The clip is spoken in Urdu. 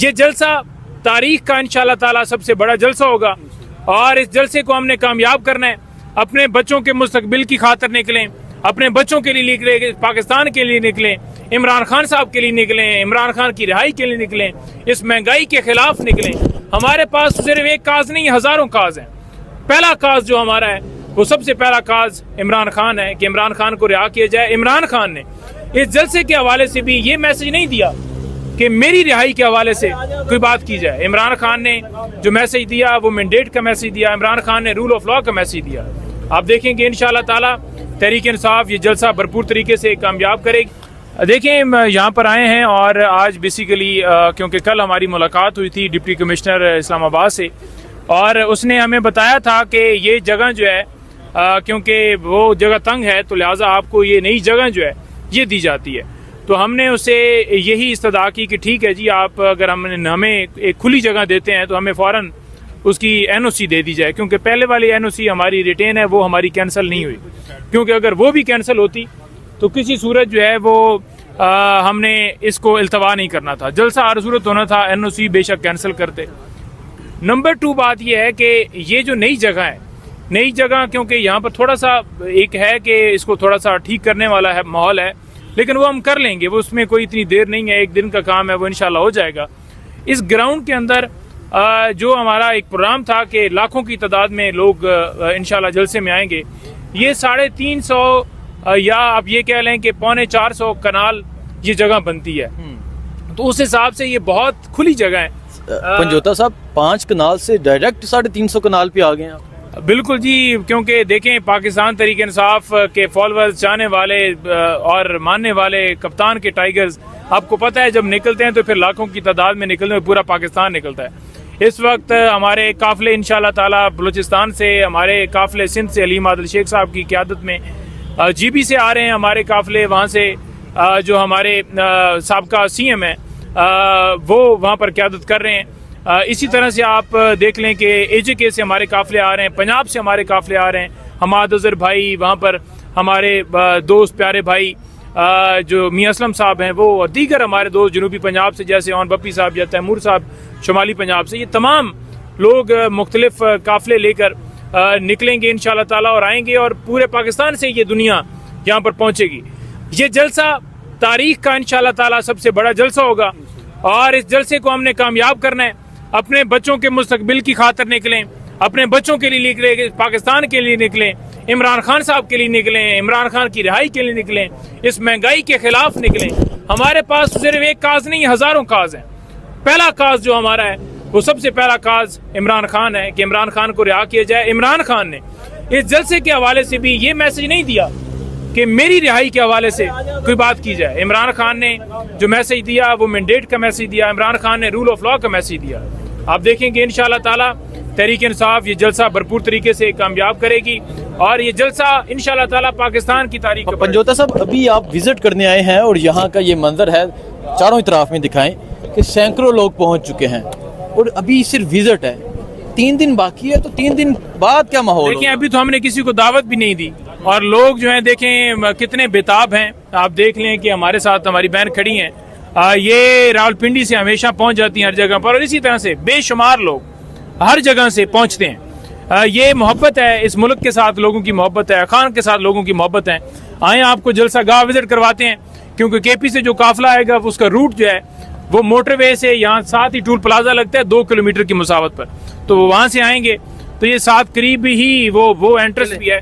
یہ جلسہ تاریخ کا انشاءاللہ تعالی سب سے بڑا جلسہ ہوگا اور اس جلسے کو ہم نے کامیاب کرنا ہے. اپنے بچوں کے مستقبل کی خاطر نکلیں, اپنے بچوں کے لیے نکلیں, پاکستان کے لیے نکلیں, عمران خان صاحب کے لیے نکلیں, عمران خان کی رہائی کے لیے نکلیں, اس مہنگائی کے خلاف نکلیں. ہمارے پاس صرف ایک کاز نہیں, ہزاروں کاز ہیں. پہلا کاز جو ہمارا ہے وہ سب سے پہلا کاز عمران خان ہے کہ عمران خان کو رہا کیا جائے. عمران خان نے اس جلسے کے حوالے سے بھی یہ میسج نہیں دیا کہ میری رہائی کے حوالے سے کوئی بات کی جائے. عمران خان نے جو میسج دیا وہ مینڈیٹ کا میسج دیا, عمران خان نے رول آف لا کا میسج دیا. آپ دیکھیں گے انشاءاللہ تعالی تحریک انصاف یہ جلسہ بھرپور طریقے سے کامیاب کرے گی. دیکھیں یہاں پر آئے ہیں اور آج بیسیکلی کیونکہ کل ہماری ملاقات ہوئی تھی ڈپٹی کمشنر اسلام آباد سے اور اس نے ہمیں بتایا تھا کہ یہ جگہ جو ہے کیونکہ وہ جگہ تنگ ہے تو لہٰذا آپ کو یہ نئی جگہ جو ہے یہ دی جاتی ہے. تو ہم نے اسے یہی استدعا کی کہ ٹھیک ہے جی, آپ اگر ہمیں ایک کھلی جگہ دیتے ہیں تو ہمیں فوراً اس کی این او سی دے دی جائے, کیونکہ پہلے والی این او سی ہماری ریٹین ہے وہ ہماری کینسل نہیں ہوئی, کیونکہ اگر وہ بھی کینسل ہوتی تو کسی صورت جو ہے وہ ہم نے اس کو التوا نہیں کرنا تھا, جلسہ ہر صورت ہونا تھا, این او سی بے شک کینسل کرتے. نمبر 2 بات یہ ہے کہ یہ جو نئی جگہ ہے, نئی جگہ کیونکہ یہاں پر تھوڑا سا ایک ہے کہ اس کو تھوڑا سا ٹھیک کرنے والا ہے ماحول ہے, لیکن وہ ہم کر لیں گے, وہ اس میں کوئی اتنی دیر نہیں ہے, ایک دن کا کام ہے, وہ انشاءاللہ ہو جائے گا. اس گراؤنڈ کے اندر جو ہمارا ایک پروگرام تھا کہ لاکھوں کی تعداد میں لوگ انشاءاللہ جلسے میں آئیں گے, یہ 350 یا آپ یہ کہہ لیں کہ 450 کنال یہ جگہ بنتی ہے, تو اس حساب سے یہ بہت کھلی جگہ ہے. پنجوتا صاحب 5 کنال سے ڈائریکٹ 350 کنال پہ آ گئے ہیں. بالکل جی, کیونکہ دیکھیں پاکستان تحریک انصاف کے فالوورز, چاہنے والے اور ماننے والے کپتان کے ٹائیگرز, آپ کو پتہ ہے جب نکلتے ہیں تو پھر لاکھوں کی تعداد میں نکلتے ہیں, پورا پاکستان نکلتا ہے. اس وقت ہمارے قافلے انشاءاللہ تعالی بلوچستان سے, ہمارے قافلے سندھ سے علیم عادل شیخ صاحب کی قیادت میں, جی بی سے آ رہے ہیں ہمارے قافلے, وہاں سے جو ہمارے سابقہ سی ایم ہیں وہ وہاں پر قیادت کر رہے ہیں. اسی طرح سے آپ دیکھ لیں کہ اے جے کے سے ہمارے قافلے آ رہے ہیں, پنجاب سے ہمارے قافلے آ رہے ہیں, حماد اظہر بھائی, وہاں پر ہمارے دوست پیارے بھائی جو میاں اسلم صاحب ہیں وہ, اور دیگر ہمارے دوست جنوبی پنجاب سے جیسے اون بپی صاحب یا تیمور صاحب شمالی پنجاب سے, یہ تمام لوگ مختلف قافلے لے کر نکلیں گے انشاءاللہ تعالی اور آئیں گے, اور پورے پاکستان سے یہ دنیا یہاں پر پہنچے گی. یہ جلسہ تاریخ کا انشاءاللہ تعالی سب سے بڑا جلسہ ہوگا اور اس جلسے کو ہم نے کامیاب کرنا ہے. اپنے بچوں کے مستقبل کی خاطر نکلیں, اپنے بچوں کے لیے نکلیں, پاکستان کے لیے نکلیں, عمران خان صاحب کے لیے نکلیں, عمران خان کی رہائی کے لیے نکلیں, اس مہنگائی کے خلاف نکلیں. ہمارے پاس صرف ایک کاز نہیں, ہزاروں کاز ہیں. پہلا کاز جو ہمارا ہے وہ سب سے پہلا کاز عمران خان ہے کہ عمران خان کو رہا کیا جائے. عمران خان نے اس جلسے کے حوالے سے بھی یہ میسج نہیں دیا کہ میری رہائی کے حوالے سے کوئی بات کی جائے. عمران خان نے جو میسج دیا وہ مینڈیٹ کا میسج دیا, عمران خان نے رول آف لا کا میسج دیا. آپ دیکھیں گے انشاءاللہ تعالی تحریک انصاف یہ جلسہ بھرپور طریقے سے کامیاب کرے گی اور یہ جلسہ انشاءاللہ تعالی پاکستان کی تاریخ. پنجوتا صاحب ابھی آپ وزٹ کرنے آئے ہیں اور یہاں کا یہ منظر ہے, چاروں اطراف میں دکھائیں کہ سینکڑوں لوگ پہنچ چکے ہیں اور ابھی صرف وزٹ ہے, 3 دن باقی ہے, تو 3 دن بعد کیا ماحول؟ دیکھیں ابھی تو ہم نے کسی کو دعوت بھی نہیں دی اور لوگ جو ہیں دیکھیں کتنے بےتاب ہیں. آپ دیکھ لیں کہ ہمارے ساتھ ہماری بہن کھڑی ہیں, یہ راولپنڈی سے ہمیشہ پہنچ جاتی ہیں ہر جگہ پر, اور اسی طرح سے بے شمار لوگ ہر جگہ سے پہنچتے ہیں. یہ محبت ہے اس ملک کے ساتھ, لوگوں کی محبت ہے, خان کے ساتھ لوگوں کی محبت ہے. آئیں آپ کو جلسہ گاہ وزٹ کرواتے ہیں, کیونکہ کے پی سے جو قافلہ آئے گا اس کا روٹ جو ہے وہ موٹر وے سے یہاں ساتھ ہی ٹول پلازا لگتا ہے 2 کلومیٹر کی مسافت پر, تو وہ وہاں سے آئیں گے تو یہ ساتھ قریب ہی وہ انٹرنس بھی ہے.